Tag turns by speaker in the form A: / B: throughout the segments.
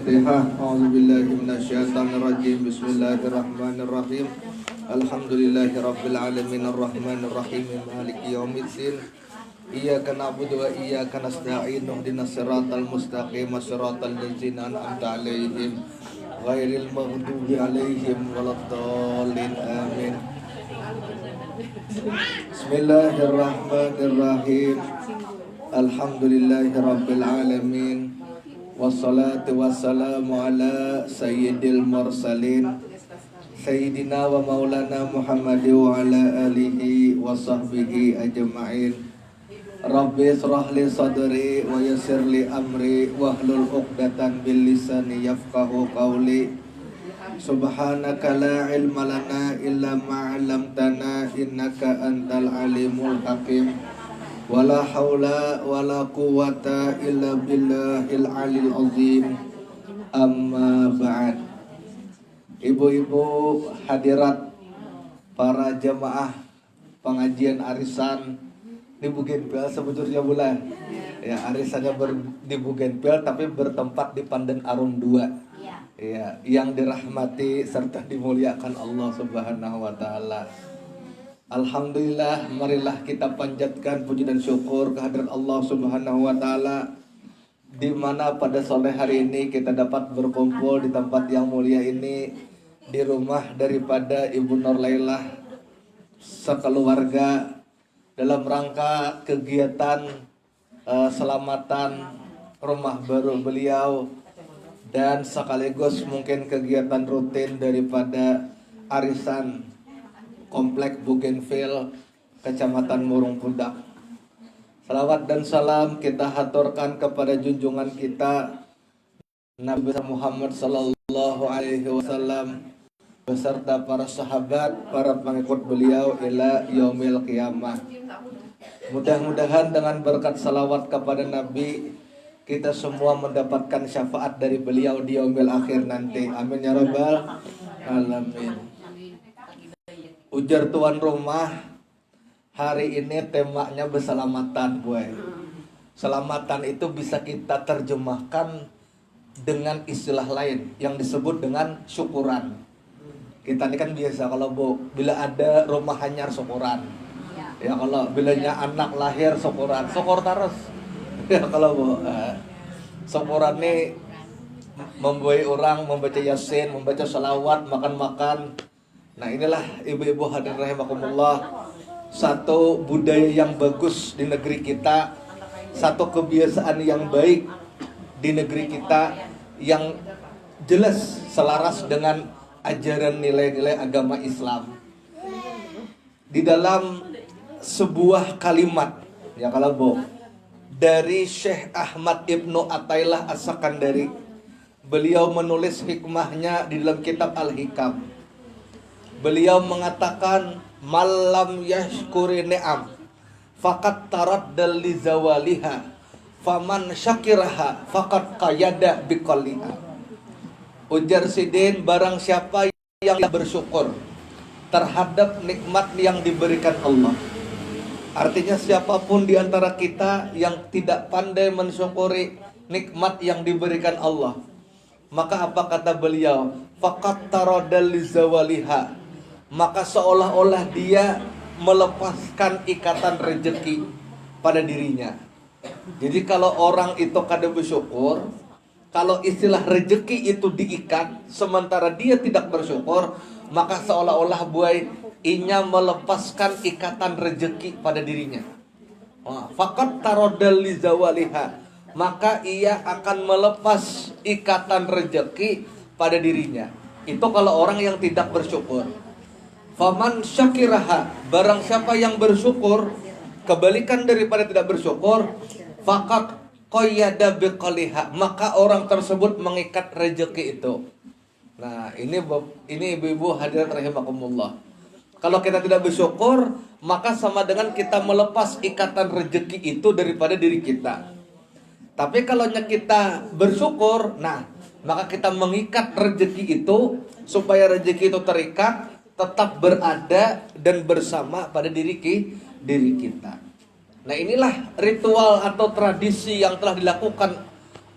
A: Al-Fatihah. A'udzubillahi minasyaitonirrajim. Bismillahirrahmanirrahim. Alhamdulillahirabbil alamin arrahmanirrahim maliki yaumiddin. Iyyaka na'budu wa iyyaka nasta'in. Ihdinas siratal mustaqim, siratal ladzina an'amta 'alaihim ghairil maghdubi 'alaihim waladdallin. Amin. Bismillahirrahmanirrahim. Alhamdulillahirabbil alamin. Wassalatu wassalamu ala sayyidil mursalin Sayyidina wa maulana Muhammadi wa ala alihi wa sahbihi ajma'in. Rabbi israh li sadri wa yassir li amri wahlul 'uqdatan bil lisani yafqahu qawli. Subhanaka la ilma lana illa ma 'allamtana innaka antal alimul hakim. Wala haula wala quwwata illa billahil alil azim. Amma ba'd. Ibu-ibu hadirat, para jemaah pengajian arisan di Bugenpil sebetulnya bulan. Ya, arisannya di Bugenpil tapi bertempat di Pandan Arum 2. Ya, yang dirahmati serta dimuliakan Allah Subhanahu wa taala. Alhamdulillah, marilah kita panjatkan puji dan syukur kehadirat Allah Subhanahu wa taala, di mana pada sore hari ini kita dapat berkumpul di tempat yang mulia ini, di rumah daripada Ibu Nur Lailah sekeluarga, dalam rangka kegiatan selamatan rumah baru beliau, dan sekaligus mungkin kegiatan rutin daripada arisan Komplek Bugenville, Kecamatan Murung Pudak. Salawat dan salam kita haturkan kepada junjungan kita Nabi Muhammad sallallahu alaihi wasallam beserta para sahabat, para pengikut beliau ila yaumil qiyamah. Mudah-mudahan dengan berkat salawat kepada Nabi, kita semua mendapatkan syafaat dari beliau di yaumil akhir nanti. Amin ya rabbal alamin. Ujar tuan rumah, hari ini temanya berselamatan, boy. Selamatan itu bisa kita terjemahkan dengan istilah lain yang disebut dengan syukuran. Kita ini kan biasa kalau bila ada rumah hanyar syukuran. Ya kalau bilanya anak lahir syukuran, syukur terus. Ya kalau syukuran ini membuat orang membaca yasin, membaca salawat, makan-makan. Nah inilah ibu-ibu hadirin rahimakumullah, satu budaya yang bagus di negeri kita, satu kebiasaan yang baik di negeri kita yang jelas selaras dengan ajaran nilai-nilai agama Islam. Di dalam sebuah kalimat, ya kalau dari Syekh Ahmad Ibnu Athaillah As-Sakandari, beliau menulis hikmahnya di dalam kitab Al-Hikam. Beliau mengatakan, malam yashkuri ni'am faqad taraddal li zawaliha faman syakiraha faqad qayada biqalliha. Ujar Sidin, barang siapa yang bersyukur terhadap nikmat yang diberikan Allah. Artinya siapapun di antara kita yang tidak pandai mensyukuri nikmat yang diberikan Allah, maka apa kata beliau? Faqad taraddal li zawaliha, maka seolah-olah dia melepaskan ikatan rezeki pada dirinya. Jadi kalau orang itu kada bersyukur, kalau istilah rezeki itu diikat sementara dia tidak bersyukur, maka seolah-olah inya melepaskan ikatan rezeki pada dirinya. Faqad taraddal li zawaliha, maka ia akan melepas ikatan rezeki pada dirinya. Itu kalau orang yang tidak bersyukur. Faman syakiraha, barang siapa yang bersyukur, kebalikan daripada tidak bersyukur, faqad qayyada biqaliha, maka orang tersebut mengikat rezeki itu. Nah, ini ibu-ibu hadirat rahimakumullah. Kalau kita tidak bersyukur, maka sama dengan kita melepas ikatan rezeki itu daripada diri kita. Tapi kalau kita bersyukur, nah, maka kita mengikat rezeki itu supaya rezeki itu terikat, tetap berada dan bersama pada diri kita. Nah inilah ritual atau tradisi yang telah dilakukan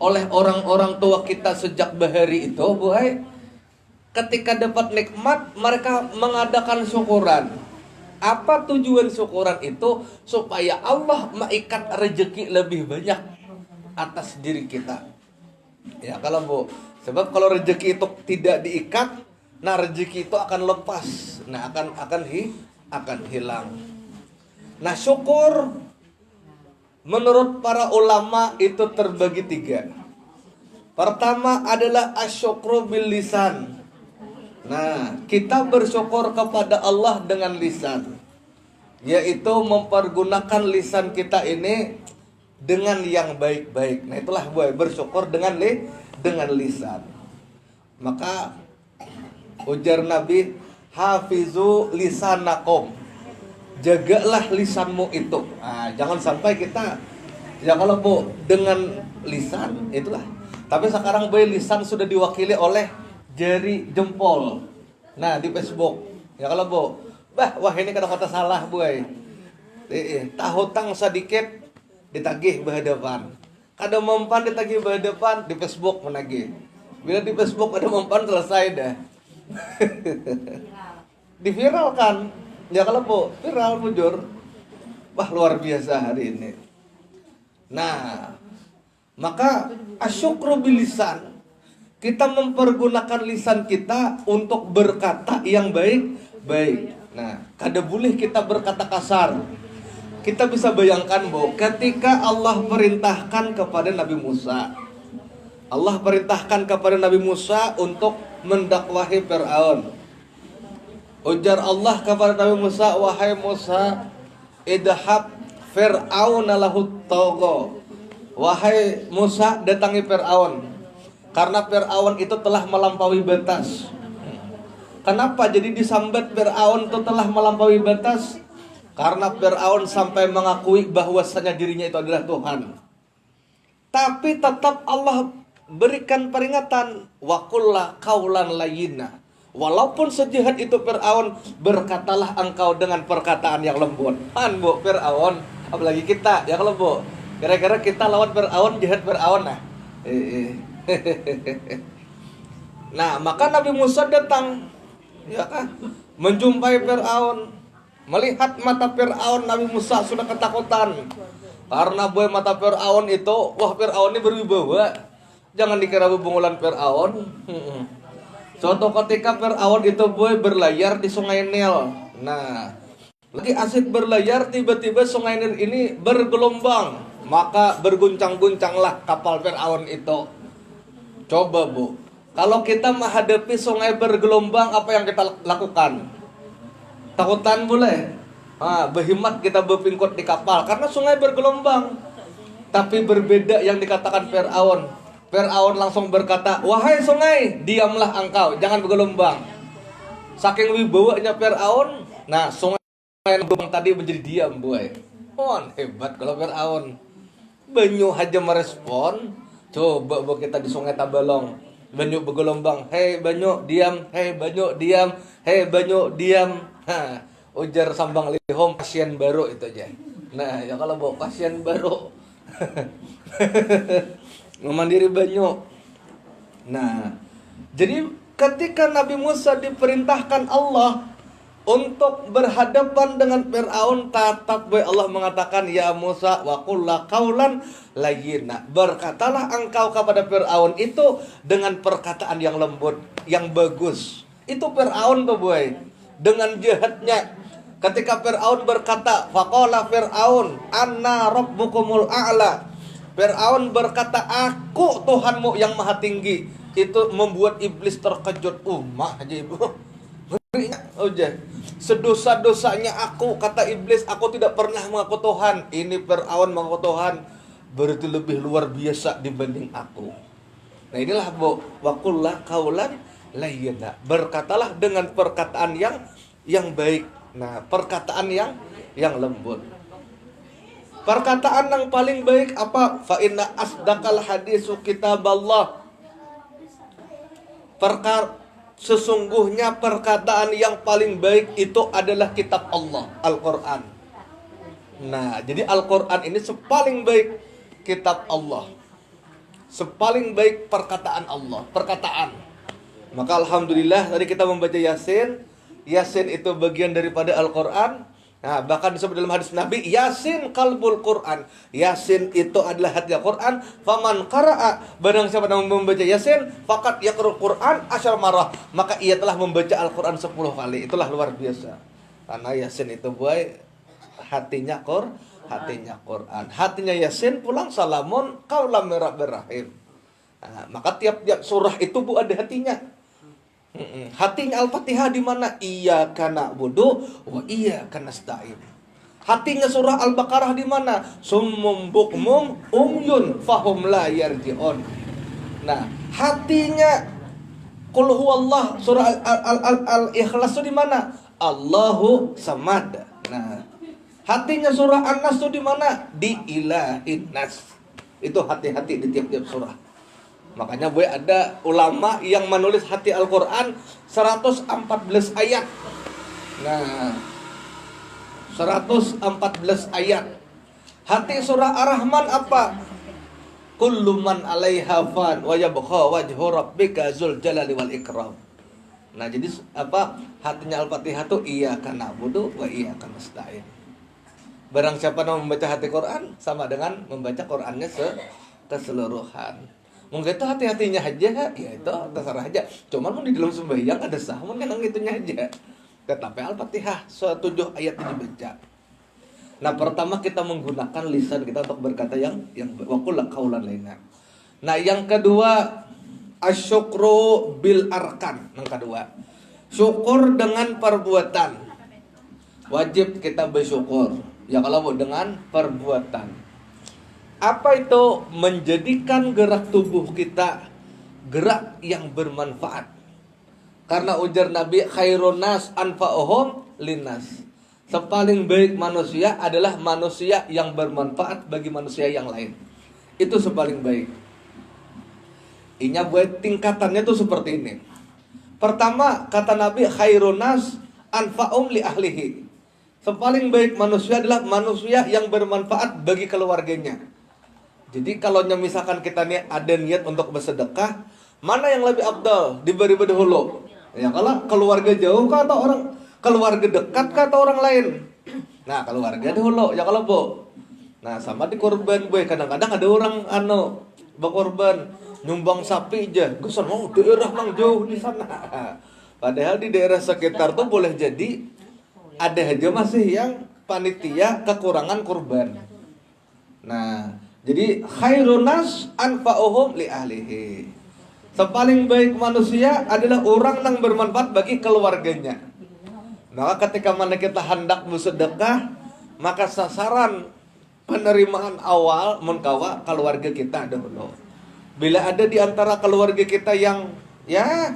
A: oleh orang-orang tua kita sejak bahari itu, boy, ketika dapat nikmat mereka mengadakan syukuran. Apa tujuan syukuran itu? Supaya Allah mengikat rezeki lebih banyak atas diri kita. Ya kalau Bu, sebab kalau rezeki itu tidak diikat, nah rezeki itu akan lepas, nah akan hilang. Nah syukur menurut para ulama itu terbagi 3. Pertama adalah asyukru bil lisan. Nah, kita bersyukur kepada Allah dengan lisan, yaitu mempergunakan lisan kita ini dengan yang baik-baik. Nah, itulah boy, bersyukur dengan lisan. Maka ujar Nabi, hafizu lisanakum. Jagalah lisanmu itu. Nah, jangan sampai kita ya kalau Bu dengan lisan itulah. Tapi sekarang boy lisan sudah diwakili oleh jari jempol. Nah di Facebook ya kalau Bu, wah ini kata-kata salah boy. Tak hutang sedikit ditagih berhadapan, kada mempan ditagih berhadapan, di Facebook menagih. Bila di Facebook ada mempan selesai dah. Diviralkan ya kalau Bu, viral bujur. Wah luar biasa hari ini. Nah maka asyukru bil lisan, kita mempergunakan lisan kita untuk berkata yang baik-baik. Nah, kada boleh kita berkata kasar. Kita bisa bayangkan, Bu, ketika Allah perintahkan kepada Nabi Musa. Allah perintahkan kepada Nabi Musa untuk mendakwahi Fir'aun. Ujar Allah kepada Nabi Musa, wahai Musa, idhab Fir'auna lahu tagha. Wahai Musa, datangi Fir'aun. Karena Fir'aun itu telah melampaui batas. Kenapa jadi disambat Fir'aun itu telah melampaui batas? Karena Fir'aun sampai mengakui bahwasanya dirinya itu adalah Tuhan. Tapi tetap Allah berikan peringatan, wa qulla qaulan layyina. Walaupun sejahat itu Fir'aun, berkatalah engkau dengan perkataan yang lembut. Bu, Fir'aun, apalagi kita, ya kalau Bu, kira-kira kita lawan Fir'aun, jahat Fir'aun nah. Nah, maka Nabi Musa datang, ya kan, menjumpai Fir'aun. Melihat mata Fir'aun, Nabi Musa sudah ketakutan. Karena boy mata Fir'aun itu, wah Fir'aun ini berwibawa. Jangan dikira bebungulan Fir'aun. Suatu ketika Fir'aun itu boy berlayar di Sungai Nil. Nah, lagi asik berlayar, tiba-tiba Sungai Nil ini bergelombang. Maka berguncang-guncanglah kapal Fir'aun itu. Coba Bu, kalau kita menghadapi sungai bergelombang, apa yang kita lakukan? Takutan boleh? Berhemat kita berpingkut di kapal karena sungai bergelombang. Tapi berbeda yang dikatakan Fir'aun. Fir'aun langsung berkata, wahai sungai, diamlah engkau, jangan bergelombang. Saking wibawanya Fir'aun, nah sungai yang bergelombang tadi menjadi diam boy. Hebat kalau Fir'aun. Banyu aja merespon. Coba Bu kita di Sungai Tabalong, banyu bergelombang, hei banyu diam, hei banyu diam, hei banyu diam. Ujar Sambang Lihom, pasien baru itu aja. Nah ya kalau Bu pasien baru memandiri banyu. Nah jadi ketika Nabi Musa diperintahkan Allah untuk berhadapan dengan Fir'aun, tatap Allah mengatakan, ya Musa wa qulla qaulan layyina. Berkatalah engkau kepada Fir'aun itu dengan perkataan yang lembut, yang bagus. Itu Fir'aun tuh boy, dengan jahatnya. Ketika Fir'aun berkata, faqala Fir'aun anna rabbukumul a'la. Fir'aun berkata, aku Tuhanmu yang maha tinggi. Itu membuat iblis terkejut. Mah aja ibu. Sedosa-dosanya aku, kata iblis, aku tidak pernah mengaku Tuhan. Ini Fir'aun mengaku Tuhan, berarti lebih luar biasa dibanding aku. Nah inilah Bu, wa qulla qaulan layyina. Berkatalah dengan perkataan yang baik. Nah, perkataan yang lembut. Perkataan yang paling baik apa? Fa inna asdaqal hadisu kitaballah. Sesungguhnya perkataan yang paling baik itu adalah kitab Allah, Al-Quran. Nah, jadi Al-Quran ini paling baik kitab Allah. Sepaling baik perkataan Allah, perkataan. Maka alhamdulillah tadi kita membaca Yasin. Yasin itu bagian daripada Al-Quran. Nah, bahkan disebut dalam hadis Nabi, Yasin qalbul Quran. Yasin itu adalah hati Al-Quran. Faman qara'a, barang siapa yang membaca Yasin, faqad yaqra'ul Quran asyar marah, maka ia telah membaca Al-Quran 10 kali. Itulah luar biasa. Karena Yasin itu boy, hatinya Quran. Hatinya Yasin pulang salamun qaulam mirrahim. Nah, maka tiap-tiap surah itu bu ada hatinya. Hatinya Al-Fatihah di mana? Iyyaka na'budu wa iyyaka nasta'in. Hatinya surah Al-Baqarah di mana? Summum bukmum umyun fahum la yarji'un. Nah, hatinya Qul huwallah surah Al-Ikhlas itu di mana? Allahu samad. Nah, hatinya surah An-Nas itu di mana? Di ilahin nas. Itu hati-hati di tiap-tiap surah. Makanya boy ada ulama yang menulis hati Al-Quran 114 ayat. Nah, 114 ayat. Hati surah Ar-Rahman apa? Kullu man 'alaiha fan wa yabqa wajhu rabbika dzul jalali wal ikram. Nah, jadi apa? Hatinya Al-Fatihah itu iyyaka na'budu wa iyyaka nasta'in. Barang siapa yang membaca hati Quran sama dengan membaca Qurannya keseluruhan. Mungkin itu hati-hatinya aja, ya itu terserah aja. Cuman di dalam sembahyang ada sahmun kan itunya aja. Tetapi Al-Fatihah 7 ayat ini dibaca. Nah, pertama kita menggunakan lisan kita untuk berkata yang waqul qaulan layyina. Nah, yang kedua asyukru bil arkan. Yang kedua, syukur dengan perbuatan. Wajib kita bersyukur. Ya kalau dengan perbuatan. Apa itu? Menjadikan gerak tubuh kita gerak yang bermanfaat. Karena ujar Nabi, khairun nas anfa'uhum linnas. Sepaling baik manusia adalah manusia yang bermanfaat bagi manusia yang lain. Itu sepaling baik. Inya buat tingkatannya tuh seperti ini. Pertama, kata Nabi, khairun nas anfa'um li ahlihi. Sepaling baik manusia adalah manusia yang bermanfaat bagi keluarganya. Jadi kalau misalkan kita nih ada niat untuk bersedekah, mana yang lebih afdal diberi dahulu? Ya kalau keluarga jauh kah atau orang keluarga dekat kah atau orang lain? Nah, keluarga dahulu. Ya kalau bu. Nah, sama di korban boy. Kadang-kadang ada orang berkorban nyumbang sapi aja. Gusan mau daerah nang jauh di sana. Padahal di daerah sekitar tuh boleh jadi ada aja masih yang panitia kekurangan kurban. Nah, jadi khairun nas anfa'uhum li ahlihi. Sepaling baik manusia adalah orang yang bermanfaat bagi keluarganya. Maka ketika mana kita hendak bersedekah, maka sasaran penerimaan awal mengkawa keluarga kita dahulu. Bila ada di antara keluarga kita yang ya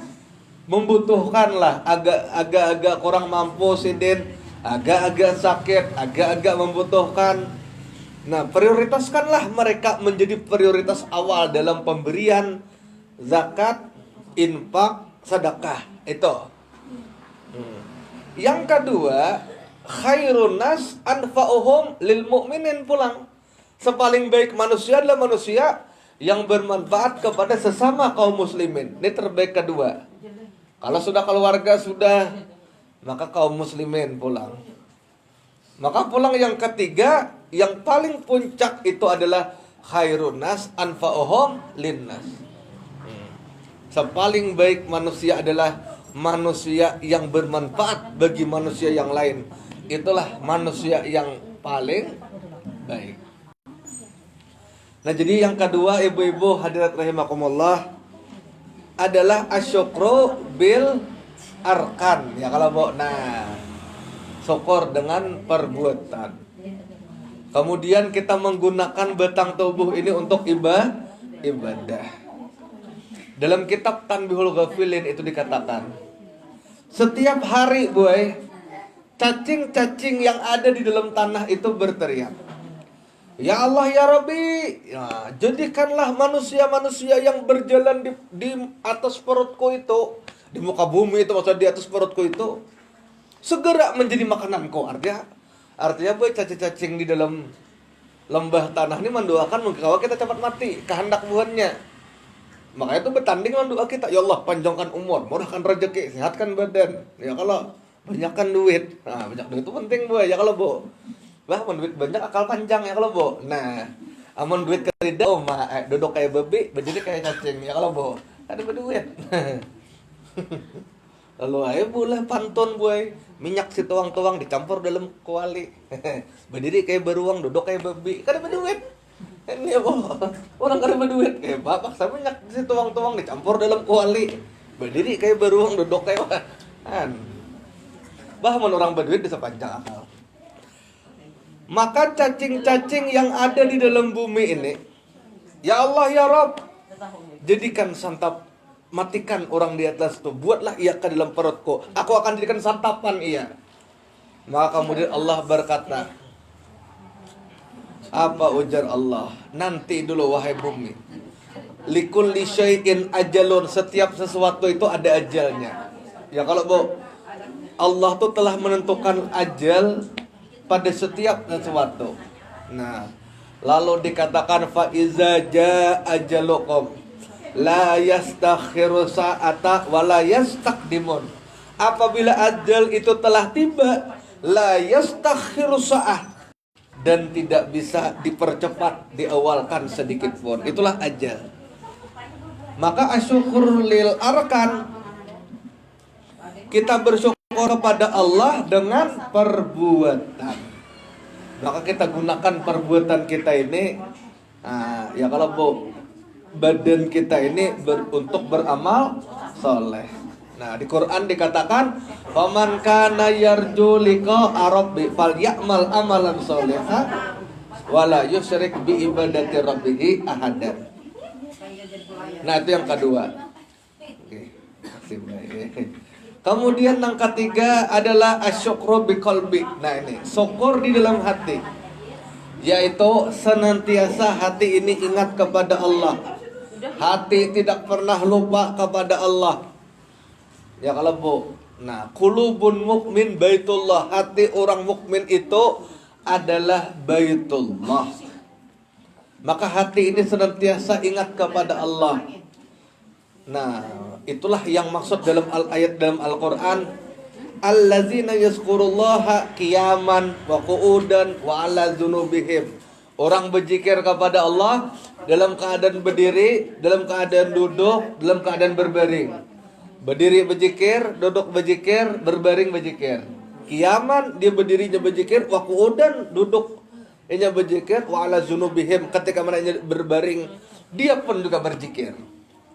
A: membutuhkan lah, agak-agak kurang mampu sidin, agak-agak sakit, agak-agak membutuhkan. Nah, prioritaskanlah mereka menjadi prioritas awal dalam pemberian zakat, infak, sedekah. Itu. Yang kedua, khairun nas anfa'uhum lil mu'minin pulang. Sepaling baik manusia adalah manusia yang bermanfaat kepada sesama kaum muslimin. Ini terbaik kedua. Kalau sudah keluarga sudah, maka kaum muslimin pulang. Maka pulang yang ketiga, yang paling puncak itu adalah khairun nas anfa'uhum linnas. Sepaling baik manusia adalah manusia yang bermanfaat bagi manusia yang lain. Itulah manusia yang paling baik. Nah, jadi yang kedua, ibu-ibu hadirat rahimakumullah, adalah asyukru bil arkan. Ya kalau mau, nah, syukur dengan perbuatan. Kemudian kita menggunakan batang tubuh ini untuk ibadah. Dalam kitab Tanbihul Ghafilin itu dikatakan, setiap hari boy, cacing-cacing yang ada di dalam tanah itu berteriak, ya Allah ya Rabbi, ya, jadikanlah manusia-manusia yang berjalan di atas perutku itu, di muka bumi itu, maksudnya di atas perutku itu, segera menjadi makananku. Artinya boy, cacing-cacing di dalam Lembah tanah ini mendoakan kalau kita cepat mati, kehendak Tuhannya. Makanya itu bertanding dengan doa kita, ya Allah panjangkan umur, murahkan rezeki, sehatkan badan. Ya kalau banyakkan duit, nah banyak duit itu penting bu. Ya kalau bu, bah duit banyak akal panjang ya kalau bu. Nah, amun duit kerida, duduk kayak babi, berdiri kayak cacing. Ya kalau bu, ada berduit. Lalu ayo boleh pantun boy, minyak si tuang-tuang dicampur dalam kuali. Berdiri kayak beruang, duduk kayak babi, kan ada duit. Ini orang kada berduit kayak bapak saya minyak si tuang-tuang dicampur dalam kuali. Berdiri kayak beruang, duduk kayak kan. Bahkan orang berduit bisa panjang akal. Maka cacing-cacing yang ada di dalam bumi ini, ya Allah ya Rabb, jadikan santap, matikan orang di atas itu, buatlah ia ke dalam perutku, aku akan jadikan santapan ia. Maka kemudian Allah berkata, apa ujar Allah? Nanti dulu wahai bumi, likulli syai'in ajalun, setiap sesuatu itu ada ajalnya. Ya kalau bu, Allah tuh telah menentukan ajal pada setiap sesuatu. Nah, lalu dikatakan fa iza jaa ajalukum la yastakhiru sa'ata wa la yastaqdimun. Apabila ajal itu telah tiba, la yastakhiru sa'ah, dan tidak bisa dipercepat, diawalkan sedikit pun. Itulah ajal. Maka asyukur lil arkan, kita bersyukur kepada Allah dengan perbuatan. Maka kita gunakan perbuatan kita ini, ya kalau bu, badan kita ini untuk beramal soleh. Nah di Quran dikatakan, faman kana yarju liqa'a rabbi falyamal amalan sholihan wala yusyrik bi ibadati rabbih ahadan. Nah itu yang kedua. Kemudian yang ketiga adalah asyukru biqalbi. Nah ini syukur di dalam hati, yaitu senantiasa hati ini ingat kepada Allah. Hati tidak pernah lupa kepada Allah. Ya kalau bu, nah qulubun mukmin baitullah, hati orang mukmin itu adalah baitullah. Maka hati ini senantiasa ingat kepada Allah. Nah, itulah yang maksud dalam ayat dalam Al-Qur'an, allazina yazkurullaha qiyaman wa qu'udan wa 'ala dzunubihim. Orang berzikir kepada Allah dalam keadaan berdiri, dalam keadaan duduk, dalam keadaan berbaring. Berdiri berzikir, duduk berzikir, berbaring berzikir. Qiyaman dia berdirinya berzikir, wa qu'udan duduk inya berzikir, wa 'ala dzunubihim ketika mereka berbaring dia pun juga berzikir.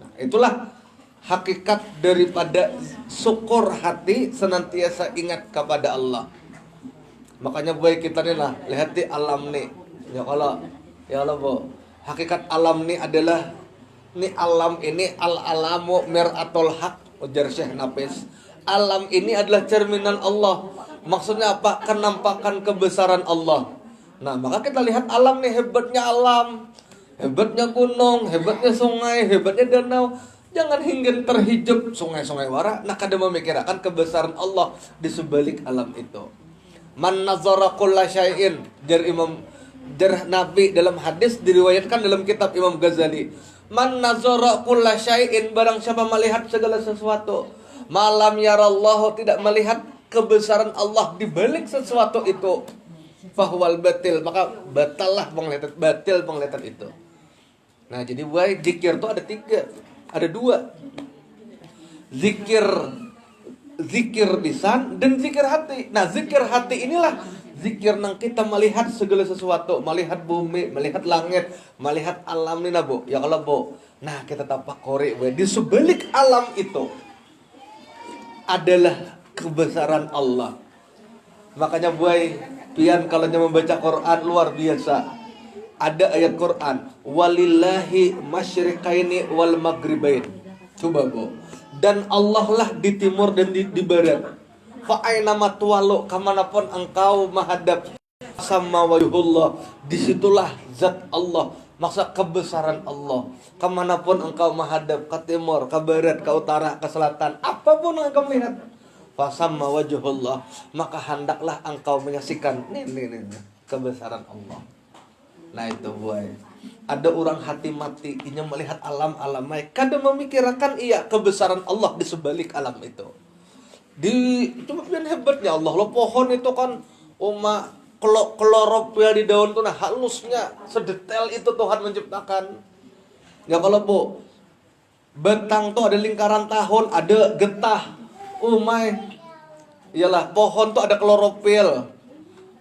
A: Nah, itulah hakikat daripada syukur hati senantiasa ingat kepada Allah. Makanya baik kita nih lah, lihat di alam nih. Ya Allah bu, hakikat alam nih adalah nih alam ini al-alamu mir'atul haq, ujar Syekh Nafis. Alam ini adalah cerminan Allah. Maksudnya apa? Kenampakan kebesaran Allah. Nah, maka kita lihat alam nih, hebatnya alam, hebatnya gunung, hebatnya sungai, hebatnya danau. Jangan hingga terhijup sungai-sungai wara, nak kada memikirkan kebesaran Allah di sebalik alam itu. Man nazara kulla syai'in, jar Nabi dalam hadis diriwayatkan dalam kitab Imam Ghazali. Man nazara kulla syai'in, barang siapa melihat segala sesuatu, malam yarallahu, tidak melihat kebesaran Allah di balik sesuatu itu, fahuwal batil, maka batallah penglihatan, batil penglihatan itu. Nah, jadi baik zikir itu ada tiga. Ada dua, zikir lisan dan zikir hati. Nah zikir hati inilah zikir nang kita melihat segala sesuatu, melihat bumi, melihat langit, melihat alam ini nah bu. Ya kalau bu, nah kita tapakuri di sebalik alam itu adalah kebesaran Allah. Makanya boy, pian kalau membaca Quran luar biasa. Ada ayat Quran, walillahi masyriqaini wal maghribain. Coba bu. Dan Allah lah di timur dan di barat. Fa aina matwalu, kemanapun engkau menghadap, sama wajhullah, disitulah zat Allah, maksud kebesaran Allah. Kemanapun engkau menghadap, ke timur, ke barat, ke utara, ke selatan, apapun yang engkau lihat, fa sama wajhullah, maka hendaklah engkau menyaksikan nih kebesaran Allah. Nah itu boy. Ada orang hati mati ingin melihat alam-alam baik. Kadang memikirkan iya kebesaran Allah di sebalik alam itu. Cuma yang hebatnya Allah. Lo pohon itu kan klorofil di daun tuh nah halusnya sedetail itu Tuhan menciptakan. Ya kalau bu batang tuh ada lingkaran tahun, ada getah. Iyalah pohon tuh ada klorofil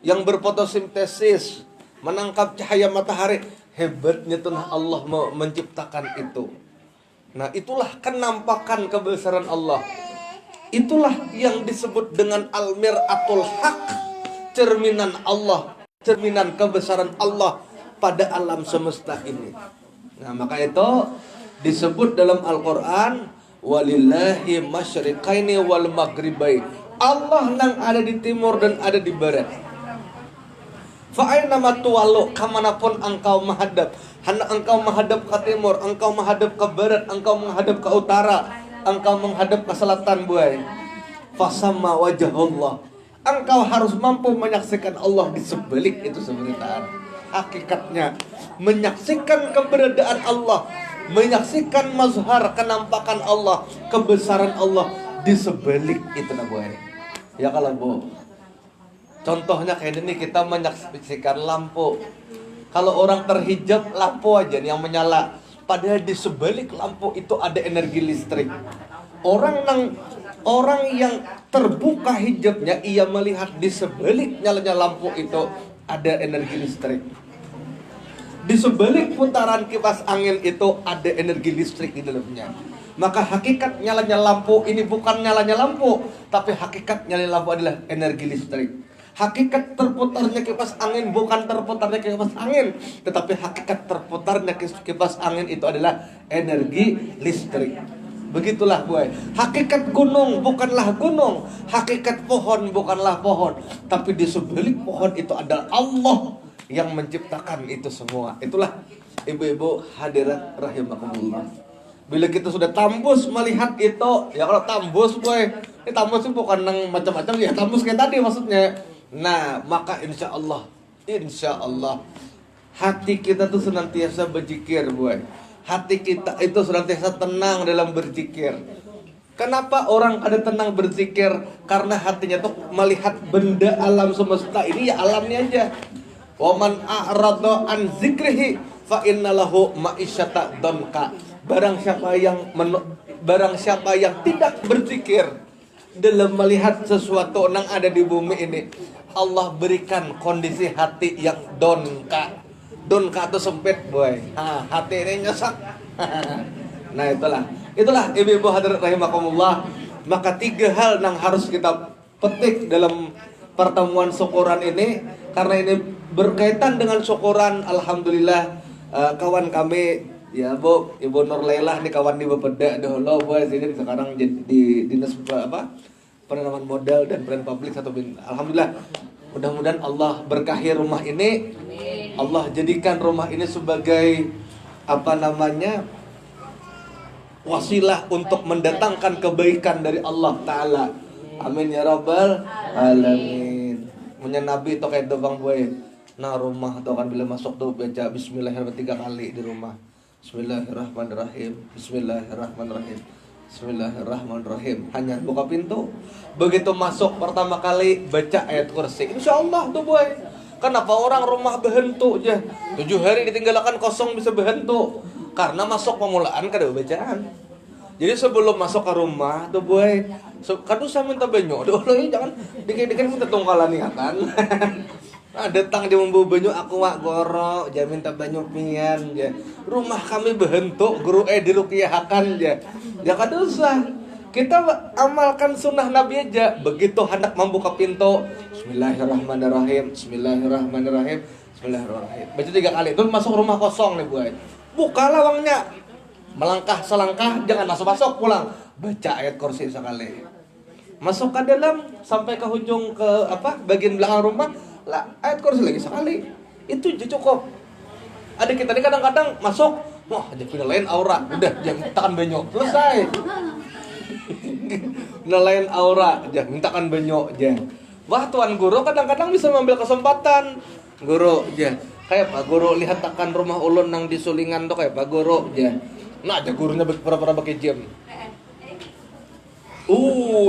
A: yang berfotosintesis, menangkap cahaya matahari. Hebatnya tuh Allah menciptakan itu. Nah itulah kenampakan kebesaran Allah. Itulah yang disebut dengan al-mir'atul haq, cerminan Allah, cerminan kebesaran Allah pada alam semesta ini. Nah maka itu disebut dalam Al-Quran, walillahi masyriqaini wal maghribai. Allah yang ada di timur dan ada di barat. Fa'ainama tuwallu, kemanapun engkau menghadap, hendak engkau menghadap ke timur, engkau menghadap ke barat, engkau menghadap ke utara, engkau menghadap ke selatan buai. Fasamma wajahullah. Engkau harus mampu menyaksikan Allah di sebalik itu sebenarnya. Hakikatnya menyaksikan keberadaan Allah, menyaksikan mazhar kenampakan Allah, kebesaran Allah di sebalik itu nah buai. Ya kalau bu, contohnya kayak ini kita menyaksikan lampu. Kalau orang terhijab lampu aja nih yang menyala, padahal di sebalik lampu itu ada energi listrik. Orang yang terbuka hijabnya, ia melihat di sebalik nyalanya lampu itu ada energi listrik. Di sebalik putaran kipas angin itu ada energi listrik di dalamnya. Maka hakikat nyalanya lampu ini bukan nyalanya lampu, tapi hakikat nyalanya lampu adalah energi listrik. Hakikat terputarnya kipas angin bukan terputarnya kipas angin, tetapi hakikat terputarnya kipas angin itu adalah energi listrik. Begitulah boy. Hakikat gunung bukanlah gunung, hakikat pohon bukanlah pohon, tapi di sebalik pohon itu adalah Allah yang menciptakan itu semua. Itulah ibu-ibu hadirat rahimakumullah. Bila kita sudah tambus melihat itu, ya kalau tambus boy, ini tambus itu bukan yang macam-macam ya, tambus kayak tadi maksudnya. Nah, maka insya Allah hati kita tuh senantiasa berzikir boy. Hati kita itu senantiasa tenang dalam berzikir. Kenapa orang ada tenang berzikir? Karena hatinya tuh melihat benda alam semesta ini ya alamnya aja. Wa man a'rada an zikrihi fa innalahu ma'isyata donka. Barang siapa yang tidak berzikir dalam melihat sesuatu yang ada di bumi ini, Allah berikan kondisi hati yang donka. Donka itu sempit boy. Hati ini nyesek. Nah itulah ibu-ibu hadirat rahimakumullah. Maka 3 hal yang harus kita petik dalam pertemuan syukuran ini, karena ini berkaitan dengan syukuran. Alhamdulillah kawan kami ya Bu, Ibu Nur Lailah nih kawan di Bapeda dahulu Bu, sini sekarang jadi di dinas penanaman modal dan brand publik satu bin. Alhamdulillah. Mudah-mudahan Allah berkahi rumah ini. Allah jadikan rumah ini sebagai wasilah untuk mendatangkan kebaikan dari Allah Ta'ala. Amin ya rabbal alamin. Punya Nabi itu kayak dobang boy. Nah rumah itu kan bila masuk tuh baca Bismillahirrahmanirrahim 3 kali di rumah. Bismillahirrahmanirrahim. Bismillahirrahmanirrahim. Bismillahirrahmanirrahim. Hanya buka pintu, begitu masuk pertama kali baca ayat kursi. Insya Allah tuh boy. Kenapa orang rumah behentu aja 7 hari ditinggalkan kosong bisa behentu? Karena masuk pemulaan kada bacaan. Jadi sebelum masuk ke rumah tuh boy, kadu saya minta banyo. Aduh jangan dikit-dikit minta tungkalan ya kan. Nah, datang dia membawa banyo, aku wak goro, dia minta banyo pian ya. Rumah kami behentuk, guru dirukiyahakan ya. Ya kada usah. Kita amalkan sunnah Nabi aja. Begitu hendak membuka pintu, Bismillahirrahmanirrahim, Bismillahirrahmanirrahim, Bismillahirrahmanirrahim. Baca 3 kali, terus masuk rumah kosong nih boy. Buka lawangnya. Melangkah selangkah, jangan masuk-masuk pulang. Baca ayat kursi sekali. Masuk ke dalam sampai ke ujung ke bagian belakang rumah. Lah, ayat kursi lagi sekali. Itu aja cukup. Ada kita ini kadang-kadang masuk, wah, aja pindahin aura. Udah, jangan mintakan banyo. Selesai. Nelayan aura, jangan mintakan banyo aja. Wah, tuan guru kadang-kadang bisa mengambil kesempatan. Guru, aja. Kayak Pak Guru lihat akan rumah ulun nang di Sulingan tuh kayak Pak Guru aja. Nah aja gurunya pura-pura pakai jam.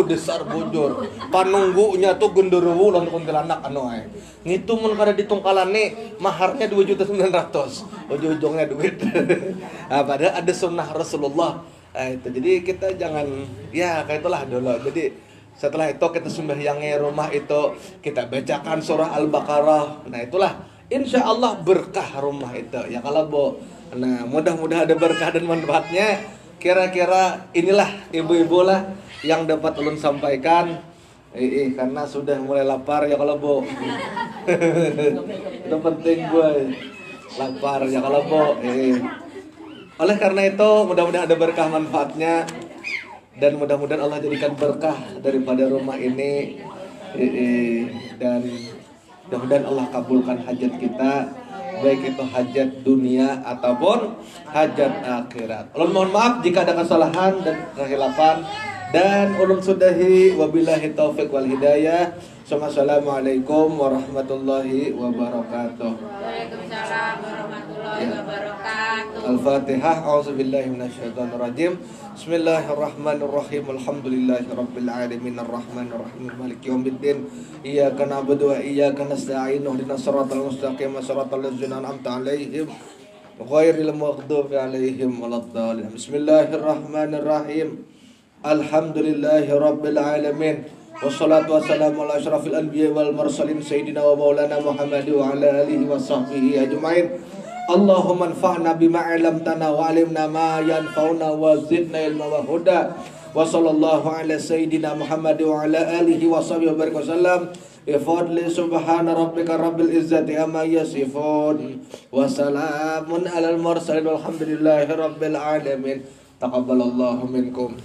A: Desar bujur. Panunggunya tuh genderuwo lan kuntilanak anu ae. Ngitu mun kada ditungkalane maharnya 2.900.000. Ujung-ujungnya duit. Nah, padahal ada sunnah Rasulullah. Itu jadi kita jangan ya kayak itulah dulu. Jadi setelah itu kita sembahyangi rumah itu kita bacakan surah Al-Baqarah. Nah itulah insya Allah berkah rumah itu ya kalau Bu. Nah mudah-mudahan ada berkah dan manfaatnya. Kira-kira inilah ibu-ibu lah yang dapat ulun sampaikan. Karena sudah mulai lapar ya kalau Bu. Itu penting gue lapar ya kalau Bu. Oleh karena itu mudah-mudahan ada berkah manfaatnya dan mudah-mudahan Allah jadikan berkah daripada rumah ini dan mudah-mudahan Allah kabulkan hajat kita baik itu hajat dunia ataupun hajat akhirat. Ulun mohon maaf jika ada kesalahan dan kehilafan dan ulun sudahi wabillahi taufik wal hidayah. Assalamualaikum warahmatullahi wabarakatuh.
B: Waalaikumsalam warahmatullahi wabarakatuh.
A: Al-Fatihah. A'udzubillahi minasyaitonir rajim. Bismillahirrahmanirrahim. Alhamdulillahirabbil alamin arrahmanir rahim maliki yaumiddin. Iyyaka na'budu wa iyyaka nasta'in. Ihdinas siratal mustaqim, siratal ladzina an'amta 'alaihim ghairil maghdubi 'alaihim waladdallin. Bismillahirrahmanirrahim. Alhamdulillahirabbil alamin. Wassalatu wassalamu ala asyrafil anbiya wal mursalin sayyidina wa maulana Muhammad wa ala alihi wa sahbihi ajmain. Allahumma anfa'na bima 'allamtana wa 'allimna ma yanfa'una wa zidna ilma wa huda. Wa sallallahu ala sayyidina Muhammad wa ala alihi wa sahbihi wa barik wasallam. Bi fadli subhana rabbika rabbil izzati amma yasifun. Wa salamun alal mursalin walhamdulillahi rabbil alamin. Taqabbalallahu minkum.